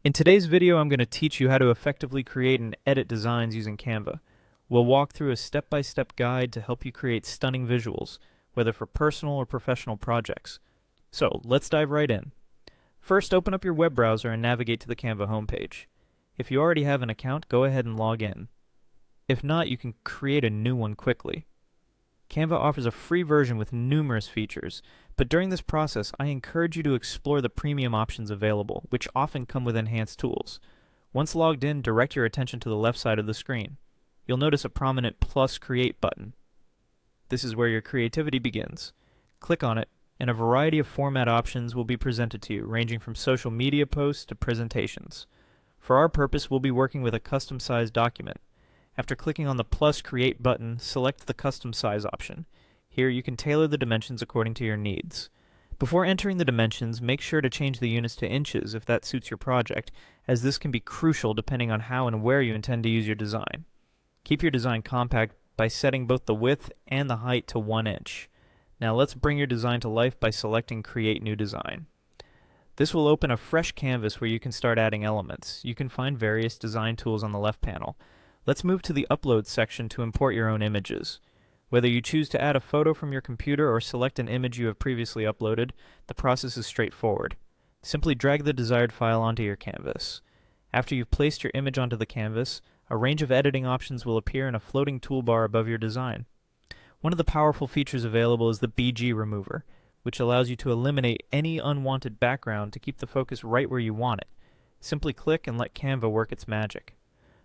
In today's video, I'm going to teach you how to effectively create and edit designs using Canva. We'll walk through a step-by-step guide to help you create stunning visuals, whether for personal or professional projects. So, let's dive right in. First, open up your web browser and navigate to the Canva homepage. If you already have an account, go ahead and log in. If not, you can create a new one quickly. Canva offers a free version with numerous features, but during this process, I encourage you to explore the premium options available, which often come with enhanced tools. Once logged in, direct your attention to the left side of the screen. You'll notice a prominent Plus Create button. This is where your creativity begins. Click on it, and a variety of format options will be presented to you, ranging from social media posts to presentations. For our purpose, we'll be working with a custom-sized document. After clicking on the Plus Create button, select the Custom Size option. Here you can tailor the dimensions according to your needs. Before entering the dimensions, make sure to change the units to inches if that suits your project, as this can be crucial depending on how and where you intend to use your design. Keep your design compact by setting both the width and the height to 1 inch. Now let's bring your design to life by selecting Create New Design. This will open a fresh canvas where you can start adding elements. You can find various design tools on the left panel. Let's move to the Upload section to import your own images. Whether you choose to add a photo from your computer or select an image you have previously uploaded, the process is straightforward. Simply drag the desired file onto your canvas. After you've placed your image onto the canvas, a range of editing options will appear in a floating toolbar above your design. One of the powerful features available is the BG Remover, which allows you to eliminate any unwanted background to keep the focus right where you want it. Simply click and let Canva work its magic.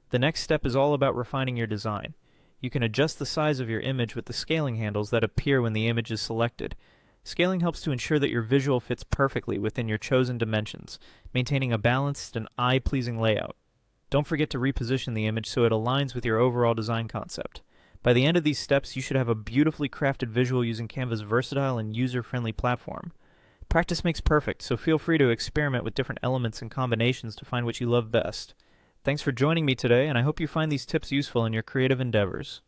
The next step is all about refining your design. You can adjust the size of your image with the scaling handles that appear when the image is selected. Scaling helps to ensure that your visual fits perfectly within your chosen dimensions, maintaining a balanced and eye-pleasing layout. Don't forget to reposition the image so it aligns with your overall design concept. By the end of these steps, you should have a beautifully crafted visual using Canva's versatile and user-friendly platform. Practice makes perfect, so feel free to experiment with different elements and combinations to find what you love best. Thanks for joining me today, and I hope you find these tips useful in your creative endeavors.